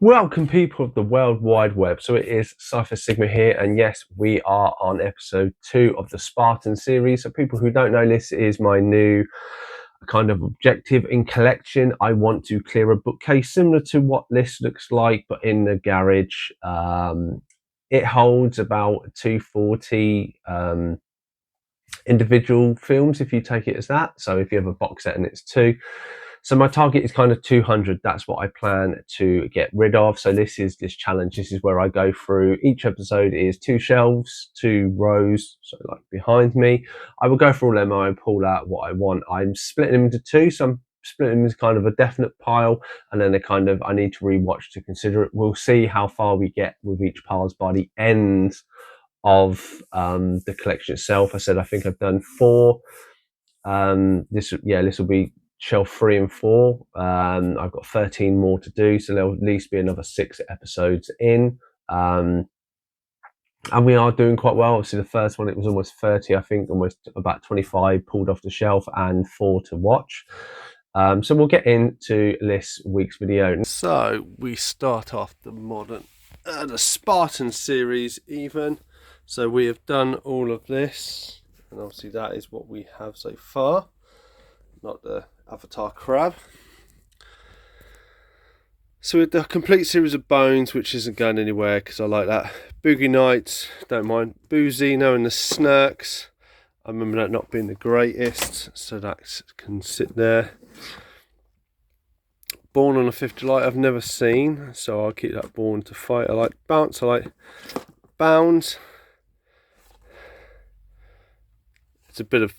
Welcome, people of the World Wide Web. So it is Cypher Sigma here, and yes, we are on episode 2 of the Spartan series. So people who don't know, this is my new kind of objective in collection. I want to clear a bookcase similar to what this looks like, but in the garage. It holds about 240 individual films, if you take it as that. So if you have a box set and it's 2. So my target is kind of 200. That's what I plan to get rid of. So this is this challenge. This is where I go through. Each episode is 2 shelves, 2 rows. So like behind me, I will go through all them. I pull out what I want. I'm splitting them into 2. So I'm splitting them as kind of a definite pile, and then I need to rewatch to consider it. We'll see how far we get with each piles by the end of the collection itself. I said I think I've done 4. This will be shelf 3 and 4. I've got 13 more to do, so there'll at least be another 6 episodes in. And we are doing quite well. Obviously, the first one, it was almost 30, I think, almost about 25 pulled off the shelf and 4 to watch. So we'll get into this week's video. So we start off the Spartan series even. So we have done all of this, and obviously that is what we have so far. Not the Avatar crab. So with the complete series of Bones, which isn't going anywhere because I like that. Boogie Nights, don't mind. Boozino and the Snarks. I remember that not being the greatest, so that can sit there. Born on the 5th of July, I've never seen, so I'll keep that Born to Fight. I like Bounce, I like Bounds. It's a bit of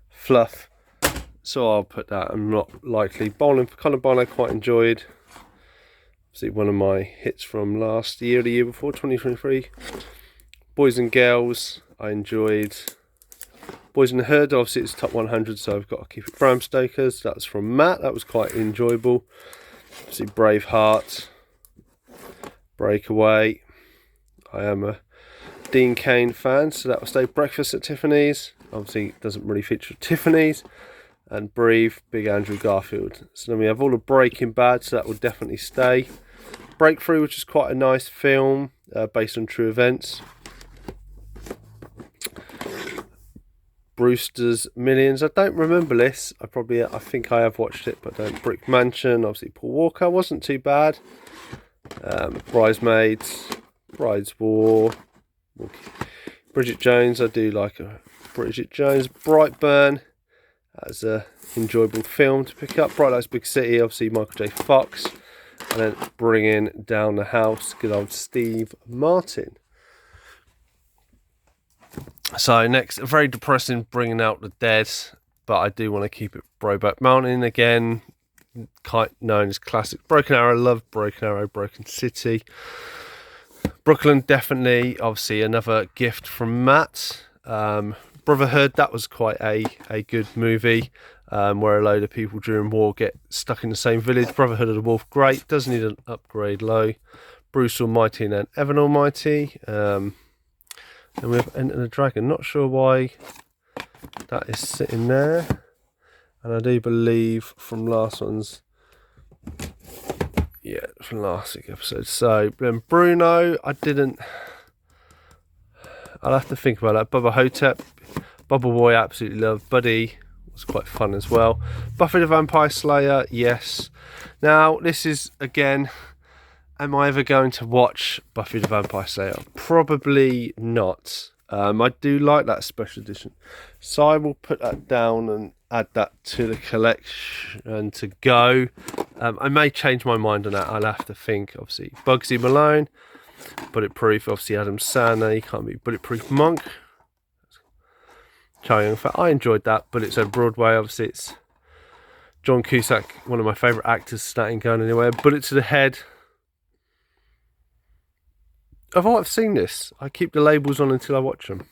fluff, so I'll put that. I'm not likely. Bowling, kind of bowling I quite enjoyed. Obviously one of my hits from last year, the year before, 2023. Boys and Girls, I enjoyed. Boys in the Hood, obviously it's top 100, so I've got to keep it. Bram Stoker's, that's from Matt, that was quite enjoyable. Obviously Braveheart, Breakaway. I am a Dean Cain fan, so that will stay. Breakfast at Tiffany's, obviously it doesn't really feature Tiffany's. And Breathe, Big Andrew Garfield. So then we have all of Breaking Bad, so that will definitely stay. Breakthrough, which is quite a nice film based on true events. Brewster's Millions, I don't remember this. I think I have watched it, but don't. Brick Mansion, obviously Paul Walker, wasn't too bad. Bridesmaids, Bride's War. Bridget Jones, I do like Bridget Jones. Brightburn, that's an enjoyable film to pick up. Bright Lights Big City, obviously Michael J. Fox. And then Bringing Down the House, good old Steve Martin. So next, very depressing, Bringing Out the Dead, but I do want to keep it. Brokeback Mountain again, quite known as classic. Broken Arrow, love Broken Arrow. Broken City. Brooklyn, definitely, obviously another gift from Matt. Brotherhood, that was quite a good movie, where a load of people during war get stuck in the same village. Brotherhood of the Wolf, great, does need an upgrade low. Bruce Almighty and then Evan Almighty. And we have Enter the Dragon, not sure why that is sitting there. And I do believe from last week's episode. So then Bruno, I'll have to think about that. Bubba Hotep, Bubble Boy, absolutely love. Buddy was quite fun as well. Buffy the Vampire Slayer, yes. Now this is again, am I ever going to watch Buffy the Vampire Slayer? Probably not. I do like that special edition, so I will put that down and add that to the collection to go. I may change my mind on that. I'll have to think. Obviously Bugsy Malone, Bulletproof, obviously Adam Sandler, he can't be. Bulletproof Monk, Charlie Young. I enjoyed that, but it's on Broadway. Obviously it's John Cusack, one of my favourite actors, so that ain't going anywhere. Bullet to the Head. I've seen this. I keep the labels on until I watch them.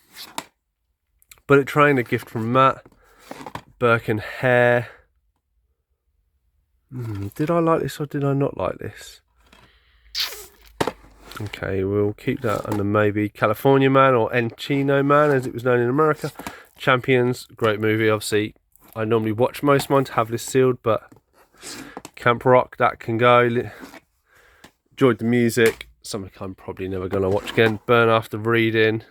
Bullet Train, a gift from Matt. Burke and Hare. Did I like this or did I not like this? Okay, we'll keep that under maybe. California Man, or Encino Man as it was known in America. Champions, great movie. Obviously I normally watch most of mine to have this sealed, but Camp Rock, that can go. Enjoyed the music. Something I'm probably never going to watch again. Burn After Reading.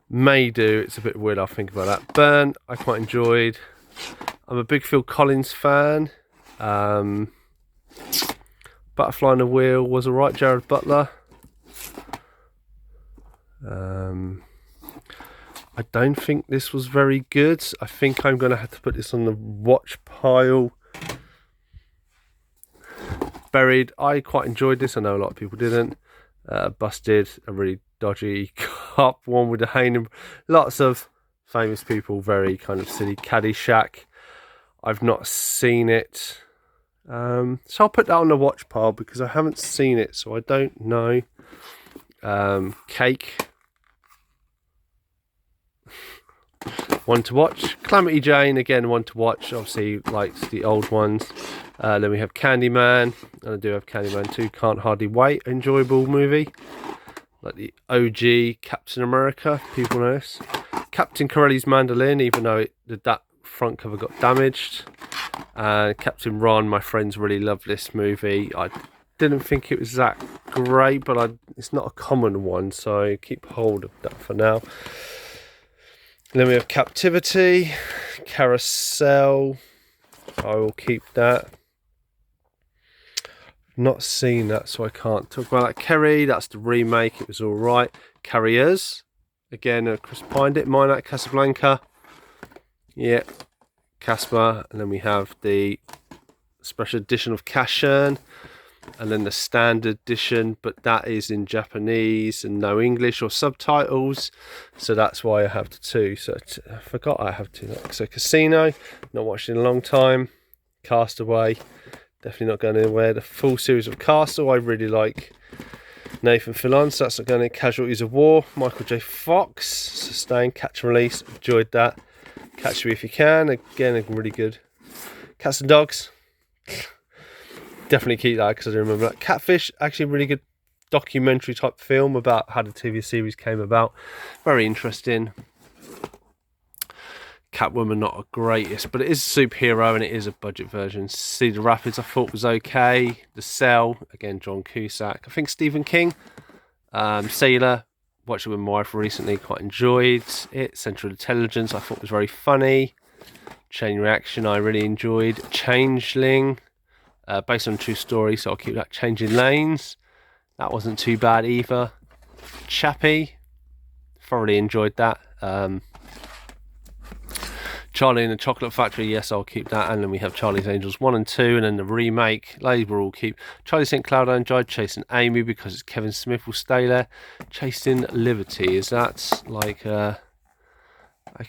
May do. It's a bit weird. I'll think about that. Burn, I quite enjoyed. I'm a big Phil Collins fan. Butterfly on a Wheel was alright. Jared Butler. I don't think this was very good. I think I'm going to have to put this on the watch pile. Buried, I quite enjoyed this. I know a lot of people didn't. Busted, a really dodgy cop one with a Hanen. Lots of famous people, very kind of silly. Caddyshack, I've not seen it. So I'll put that on the watch pile because I haven't seen it, so I don't know. Cake, one to watch. Calamity Jane, again, one to watch. Obviously likes the old ones. Then we have Candyman, and I do have Candyman 2, Can't Hardly Wait, enjoyable movie. Like the OG Captain America, people know this. Captain Corelli's Mandolin, even though that front cover got damaged. And Captain Ron, my friends really love this movie. I didn't think it was that great, but it's not a common one, so I keep hold of that for now. And then we have Captivity, Carousel, I will keep that. Not seen that, so I can't talk about that. Kerry, that's the remake, it was alright. Carriers, again, Chris Pined it. Mine at Casablanca, yeah, Casper. And then we have the special edition of Cashen, and then the standard edition, but that is in Japanese and no English or subtitles, so that's why I have the two. So I forgot I have two. So Casino, not watched in a long time. Castaway, definitely not going anywhere. The full series of Castle, I really like. Nathan Fillion, so that's not going in. Casualties of War, Michael J. Fox, Sustained, Catch and Release, enjoyed that. Catch Me If You Can, again, really good. Cats and Dogs, definitely keep that because I remember that. Catfish, actually a really good documentary type film about how the TV series came about. Very interesting. Catwoman, not a greatest, but it is a superhero and it is a budget version. Cedar Rapids, I thought was okay. The Cell, again, John Cusack. I think Stephen King. Sailor, watched it with my wife recently, quite enjoyed it. Central Intelligence, I thought was very funny. Chain Reaction, I really enjoyed. Changeling, based on a true story, so I'll keep that. Changing Lanes, that wasn't too bad either. Chappie, thoroughly enjoyed that. Charlie and the Chocolate Factory, yes, I'll keep that. And then we have Charlie's Angels 1 and 2, and then the remake, Labour will keep. Charlie St. Cloud, I enjoyed. Chasing Amy, because it's Kevin Smith, will stay there. Chasing Liberty, is that like okay,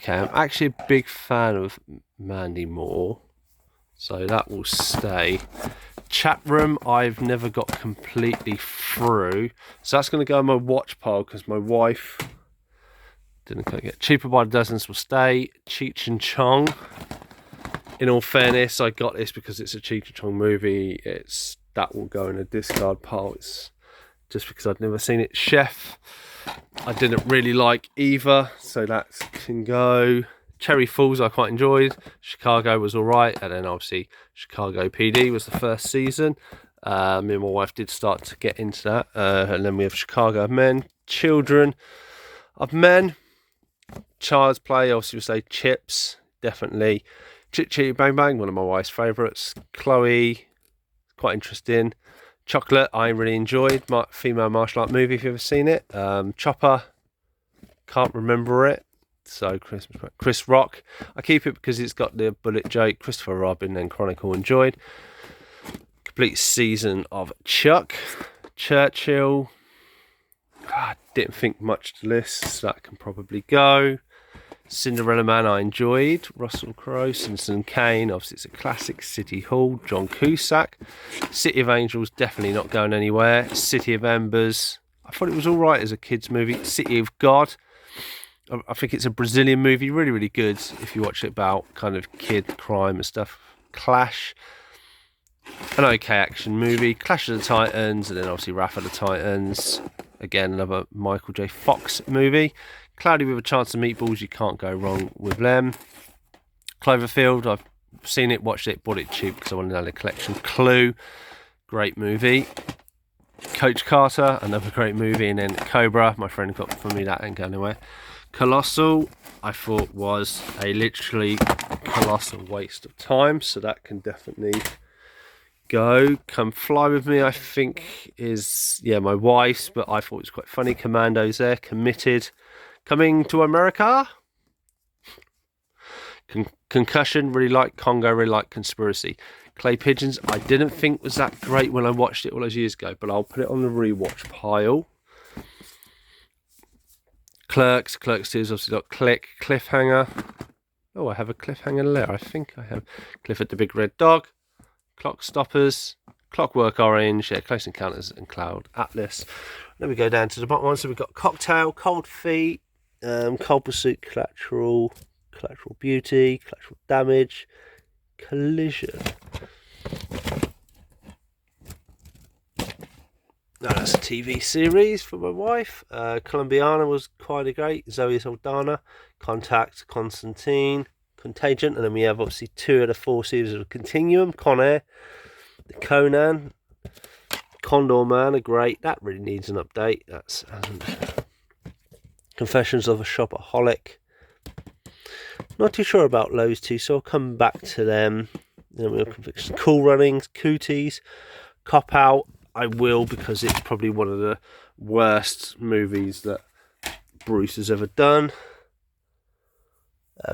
I'm actually a big fan of Mandy Moore, so that will stay. Chat Room, I've never got completely through, so that's going to go on my watch pile because my wife didn't quite get. Cheaper by the Dozens will stay. Cheech and Chong, in all fairness, I got this because it's a Cheech and Chong movie. That will go in a discard pile. It's just because I'd never seen it. Chef, I didn't really like either, so that can go. Cherry Falls, I quite enjoyed. Chicago was alright, and then obviously Chicago PD was the first season. Me and my wife did start to get into that. And then we have Chicago Men, Children of Men, Child's Play, obviously we say Chips, definitely. Chit Chitty Bang Bang, one of my wife's favourites. Chloe, quite interesting. Chocolate, I really enjoyed. Female martial art movie, if you've ever seen it. Chopper, can't remember it. So Chris Rock, I keep it because it's got the bullet joke. Christopher Robin and Chronicle, enjoyed. Complete season of Chuck. Churchill, I didn't think much to list, so that can probably go. Cinderella Man, I enjoyed. Russell Crowe, Citizen Kane, obviously it's a classic. City Hall, John Cusack. City of Angels, definitely not going anywhere. City of Embers, I thought it was alright as a kids movie. City of God, I think it's a Brazilian movie, really, really good if you watch it about kind of kid crime and stuff. Clash, an okay action movie. Clash of the Titans, and then obviously Wrath of the Titans. Again, another Michael J. Fox movie. Cloudy with a Chance of Meatballs, you can't go wrong with them. Cloverfield, I've seen it, watched it, bought it cheap because I wanted to know the collection. Clue, great movie. Coach Carter, another great movie, and then Cobra, my friend got for me, that ain't going anywhere. Colossal, I thought was a literally colossal waste of time, so that can definitely go. Come Fly With Me, I think is, yeah, my wife's, but I thought it was quite funny. Commando's there. Committed, Coming to America. Concussion, really like. Congo, really like. Conspiracy. Clay Pigeons, I didn't think was that great when I watched it all those years ago, but I'll put it on the rewatch pile. Clerks 2 has obviously got Click, Cliffhanger. Oh, I have a cliffhanger there. I think I have Clifford the Big Red Dog, Clock Stoppers, Clockwork Orange, yeah, Close Encounters, and Cloud Atlas. Then we go down to the bottom one. So we've got Cocktail, Cold Feet, Cold Pursuit, Collateral Beauty, Collateral Damage, Collision. Now that's a TV series for my wife. Colombiana was quite great. Zoe Saldana, Contact, Constantine, Contagion, and then we have obviously 2 of the 4 series of Continuum, Con Air, the Conan, Condor Man, are great. That really needs an update. That's Confessions of a Shopaholic. Not too sure about those 2, so I'll come back to them. Then we have Cool Runnings, Cooties, Cop Out. I will, because it's probably one of the worst movies that Bruce has ever done.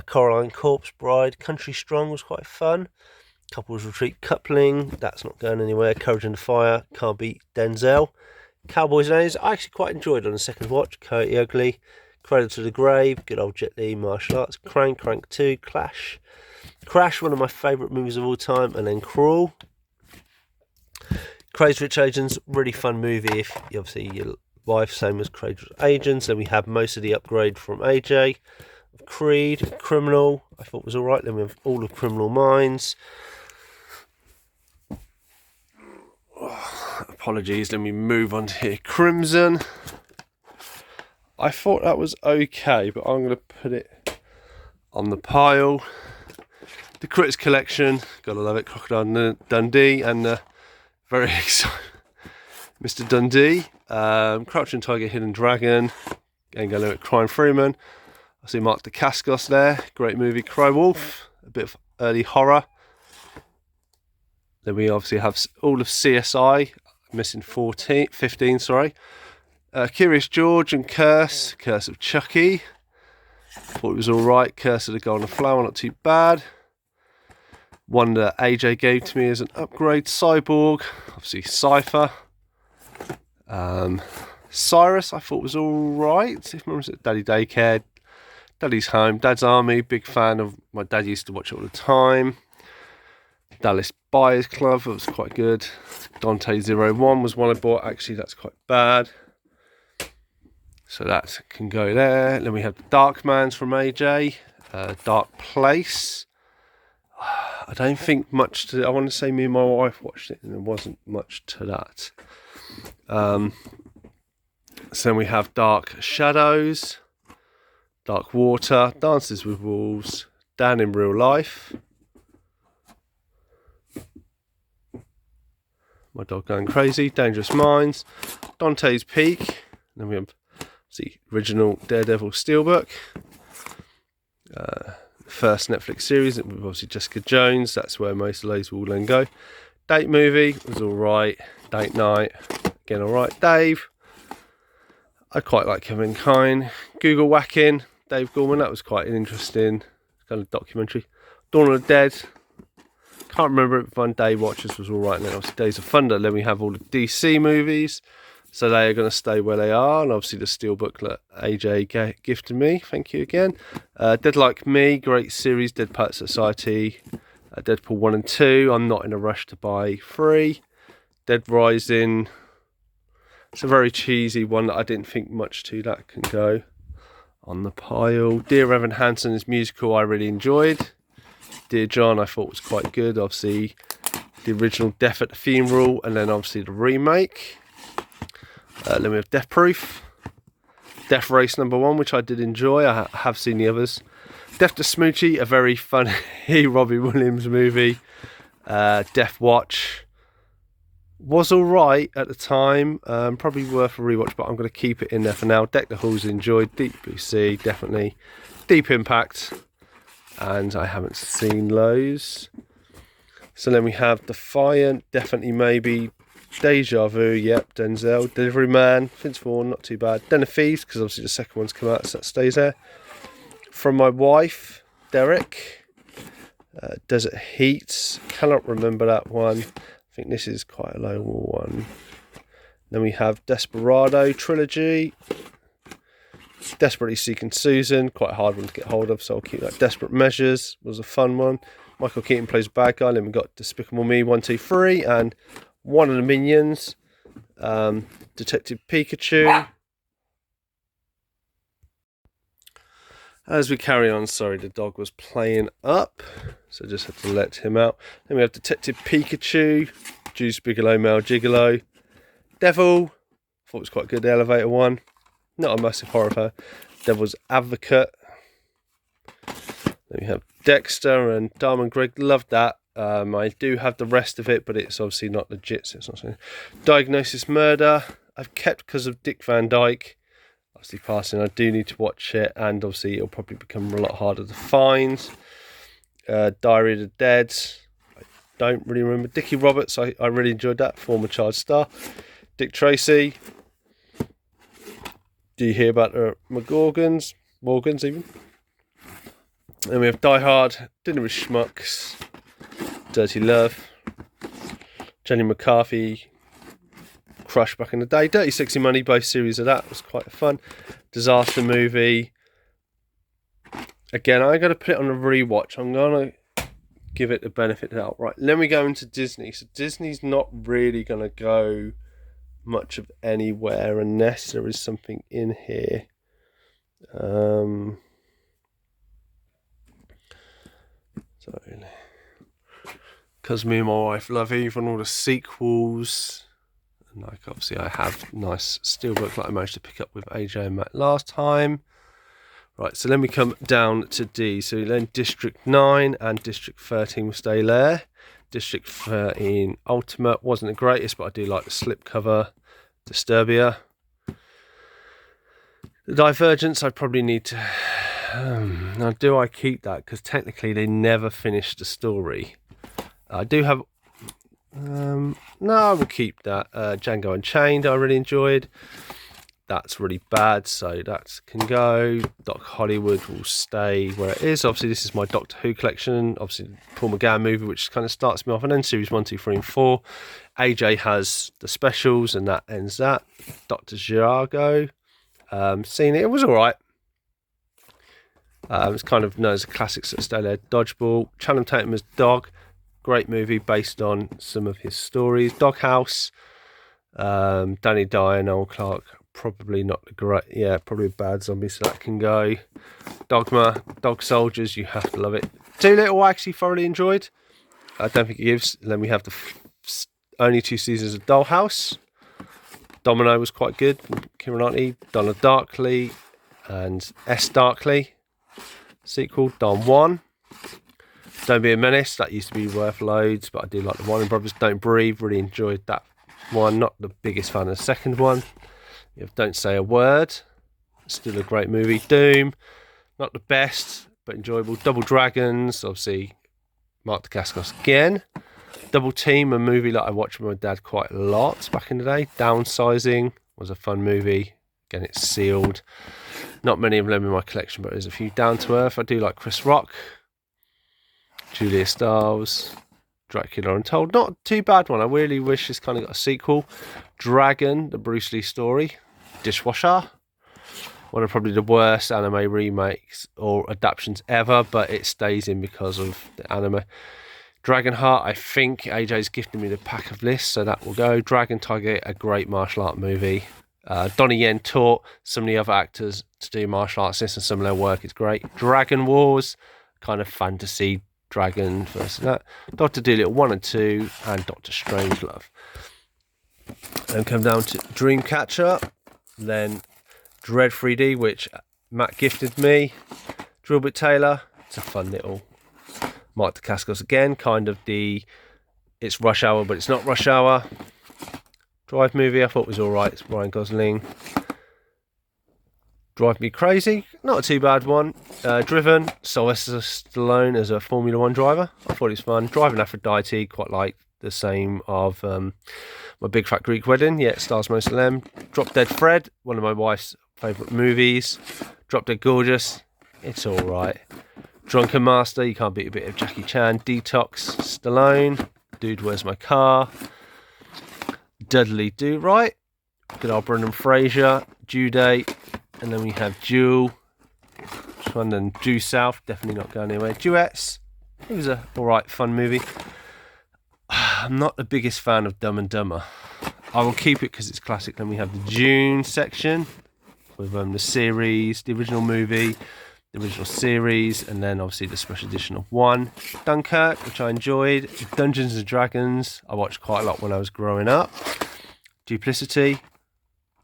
Coraline Corpse Bride, Country Strong was quite fun. Couples Retreat Coupling, that's not going anywhere. Courage and Fire, Can't Beat Denzel. Cowboys and Aliens, I actually quite enjoyed on the second watch. Coyote Ugly, Cradle to the Grave, good old Jet Li, martial arts. Crank 2, Clash, one of my favourite movies of all time, and then Crawl. Crazy Rich Asians, really fun movie if obviously your wife, same as Crazy Rich Asians. Then we have most of the upgrade from AJ. Creed, Criminal, I thought was alright. Then we have all of Criminal Minds. Oh, apologies, let me move on to here. Crimson, I thought that was okay, but I'm going to put it on the pile. The Critics Collection, gotta love it. Crocodile Dundee, and very exciting Mr. Dundee. Crouching Tiger, Hidden Dragon. Again, going to look at Crime Freeman. I see Mark Dacascos there. Great movie. Cry Wolf. A bit of early horror. Then we obviously have all of CSI. Missing 15, sorry. Curious George and Curse. Curse of Chucky. Thought it was alright. Curse of the Golden Flower, not too bad. One that AJ gave to me as an upgrade. Cyborg, obviously Cypher. Cyrus, I thought was alright. If remember, Daddy Daycare, Daddy's Home, Dad's Army, big fan of. My dad used to watch it all the time. Dallas Buyers Club, that was quite good. Dante 01 was one I bought. Actually, that's quite bad. So that can go there. Then we have the Darkmans from AJ. Dark Place. I don't think much to. I want to say me and my wife watched it, and there wasn't much to that. So then we have Dark Shadows, Dark Water, Dances with Wolves, Dan in Real Life. My dog going crazy. Dangerous Minds, Dante's Peak. Then we have the original Daredevil Steelbook. First Netflix series with obviously Jessica Jones. That's where most of those will then go. Date Movie was alright. Date Night, again alright. Dave, I quite like Kevin Kine. Google Whacking, Dave Gorman, that was quite an interesting kind of documentary. Dawn of the Dead, can't remember if One Day Watchers was alright. And then obviously Days of Thunder. Then we have all the DC movies, so they are going to stay where they are. And obviously the Steelbook that AJ gifted me, thank you again. Dead Like Me, great series. Dead Poet Society, Deadpool 1 and 2. I'm not in a rush to buy 3. Dead Rising, it's a very cheesy one that I didn't think much to. That can go on the pile. Dear Evan Hansen's musical I really enjoyed. Dear John I thought was quite good. Obviously the original Death at the Funeral, and then obviously the remake. Then we have Death Proof, Death Race #1, which I did enjoy. I have seen the others. Death to Smoochie, a very funny Robbie Williams movie. Death Watch, Was alright at the time, probably worth a rewatch, but I'm going to keep it in there for now. Deck the Halls enjoyed, Deep Blue Sea definitely, Deep Impact, and I haven't seen those. So then we have Defiant, definitely maybe, Deja Vu, yep, Denzel, Delivery Man, Vince Vaughn, not too bad. Den of Thieves, because obviously the second one's come out, so that stays there. From My Wife, Derek. Desert Heat, cannot remember that one. I think this is quite a low one. Then we have Desperado Trilogy. Desperately Seeking Susan, quite a hard one to get hold of, so I'll keep that. Desperate Measures was a fun one. Michael Keaton plays a bad guy. Then we got Despicable Me 1, 2, 3, and one of the Minions. Detective Pikachu. As we carry on, sorry, the dog was playing up, so I just had to let him out. Then we have Detective Pikachu, Juice Bigelow, Male Gigolo, Devil, thought it was quite good, the elevator one, not a massive horror fan. Devil's Advocate. Then we have Dexter and Diamond Greg, loved that. I do have the rest of it, but it's obviously not legit, so it's not something. Diagnosis Murder, I've kept because of Dick Van Dyke. Obviously passing, I do need to watch it, and obviously it'll probably become a lot harder to find. Diary of the Dead, I don't really remember. Dickie Roberts, I really enjoyed that, former child star. Dick Tracy. Do you hear about the Morgans even? And we have Die Hard, Dinner with Schmucks, Dirty Love, Jenny McCarthy, Crush back in the day, Dirty Sexy Money, both series of that was quite fun. Disaster Movie. Again, I got to put it on a rewatch. I'm gonna give it the benefit of the doubt. Right, then we go into Disney. So Disney's not really gonna go much of anywhere unless there is something in here. Because me and my wife love even all the sequels. Like obviously I have nice steelbook like I managed to pick up with AJ and Matt last time. Right, so then we come down to D. So then District 9 and District 13 will stay there. District 13 Ultimate wasn't the greatest, but I do like the slipcover. Disturbia. The Divergence I probably need to... now do I keep that? Because technically they never finished the story. I do have... no, I will keep that. Django Unchained I really enjoyed. That's really bad, so that can go. Doc Hollywood will stay where it is. Obviously this is my Doctor Who collection. Obviously Paul McGann movie, which kind of starts me off, and then series 1, 2, 3 and 4. AJ has the specials and that ends that. Dr. Giago, seen it, it was alright. It's kind of known as a classic, so stay there. Dodgeball, Channing Tatum's Dog, great movie based on some of his stories. Doghouse, Danny Dyer, Noel Clarke, probably not the great, yeah, probably a bad zombie, so that can go. Dogma, Dog Soldiers, you have to love it. Dolittle I actually thoroughly enjoyed. I don't think it gives. And then we have the only 2 seasons of Dollhouse. Domino was quite good. Keira Knightley, Donna Darkly, and S Darkly. Sequel, Don 1. Don't Be a Menace, that used to be worth loads, but I do like the Warner Brothers. Don't Breathe, really enjoyed that one. Not the biggest fan of the second one. You have Don't Say a Word, still a great movie. Doom, not the best, but enjoyable. Double Dragons, obviously Mark Dacascos again. Double Team, a movie that I watched with my dad quite a lot back in the day. Downsizing was a fun movie. Again, it's sealed. Not many of them in my collection, but there's a few. Down to Earth, I do like Chris Rock. Julia Stiles, Dracula Untold, not too bad one. I really wish this kind of got a sequel. Dragon, the Bruce Lee story. Dishwasher, one of probably the worst anime remakes or adaptations ever, but it stays in because of the anime. Dragonheart, I think AJ's gifted me the pack of lists, so that will go. Dragon Tiger, a great martial art movie. Donnie Yen taught some of the other actors to do martial arts, and some of their work is great. Dragon Wars, kind of fantasy dragon versus that. Doctor Dolittle 1 and 2, and Doctor Strangelove. Then come down to Dreamcatcher, then Dread 3D, which Matt gifted me. Drillbit Taylor, it's a fun little. Mark Dacascos again, kind of the, it's Rush Hour, but it's not Rush Hour. Drive movie I thought was alright. It's Ryan Gosling. Drive Me Crazy, not a too bad one. Driven, Sylvester Stallone as a Formula 1 driver. I thought it was fun. Driving Aphrodite, quite like the same of My Big Fat Greek Wedding. Yeah, it stars most of them. Drop Dead Fred, one of my wife's favourite movies. Drop Dead Gorgeous, it's alright. Drunken Master, you can't beat a bit of Jackie Chan. Detox, Stallone. Dude, Where's My Car? Dudley Do Right, good old Brendan Fraser. Due Date, and then we have Jewel. This one, then Due South, definitely not going anywhere. Duets, it was a alright fun movie. I'm not the biggest fan of Dumb and Dumber. I will keep it because it's classic. Then we have the June section with the series, the original movie, the original series, and then obviously the special edition of one. Dunkirk, which I enjoyed. Dungeons and Dragons, I watched quite a lot when I was growing up. Duplicity,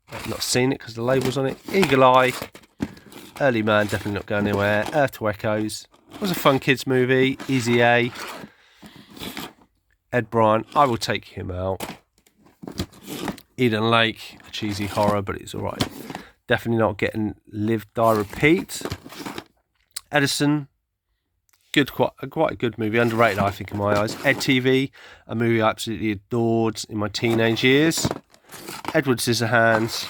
I've not seen it because the label's on it. Eagle Eye, Early Man, definitely not going anywhere. Earth to Echoes, it was a fun kids movie. Easy A, Ed Bryan, I will take him out. Eden Lake, a cheesy horror, but it's alright. Definitely not getting Live, Die, Repeat. Edison, quite a good movie, underrated I think in my eyes. Ed TV, a movie I absolutely adored in my teenage years. Edward Scissorhands,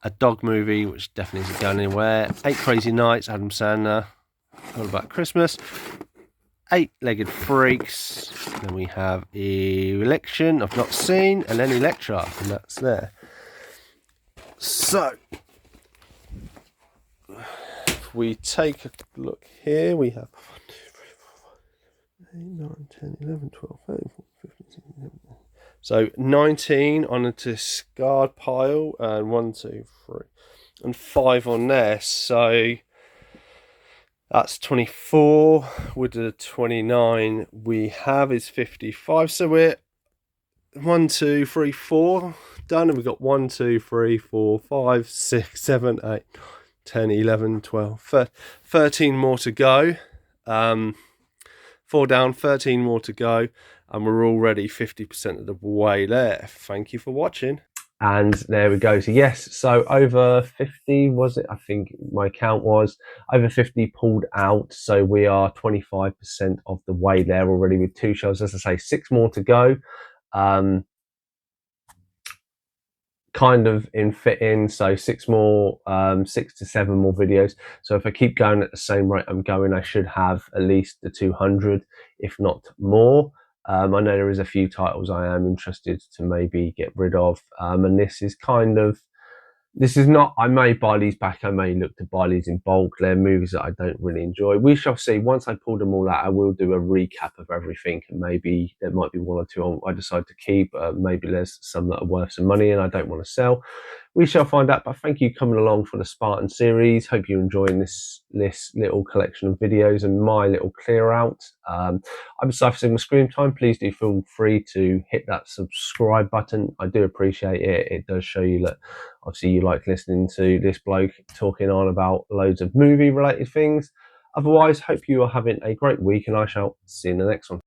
a dog movie which definitely isn't going anywhere. 8 Crazy Nights, Adam Sandler, All About Christmas. 8-Legged Freaks. Then we have Election, I've not seen, and then Electra, and that's there. So, if we take a look here, we have 8, 9, 10, 11, 12, 13, 14, 15, 16, 17. So 19 on a discard pile, and 1, 2, 3, and 5 on there. So that's 24. With the 29 we have is 55. So we're 1, 2, 3, 4 done, and we've got 1, 2, 3, 4, 5, 6, 7, 8, 10, 11, 12, 13 more to go. 4 down, 13 more to go, and we're already 50% of the way there. Thank you for watching. And there we go. So yes, so over 50 was it? I think my count was over 50 pulled out. So we are 25% of the way there already with 2 shows. As I say, 6 more to go. Kind of in fit in, so 6 more, 6 to 7 more videos. So if I keep going at the same rate I'm going, I should have at least the 200, if not more. I know there is a few titles I am interested to maybe get rid of, and this is not, I may buy these back, I may look to buy these in bulk. They're movies that I don't really enjoy. We shall see. Once I pull them all out, I will do a recap of everything, and maybe there might be 1 or 2 I decide to keep. Maybe there's some that are worth some money and I don't want to sell. We shall find out, but thank you for coming along for the Spartan series. Hope you're enjoying this little collection of videos and my little clear out. I'm Cypher Sigma Scream Time. Please do feel free to hit that subscribe button. I do appreciate it. It does show you that obviously you like listening to this bloke talking on about loads of movie related things. Otherwise, hope you are having a great week, and I shall see you in the next one.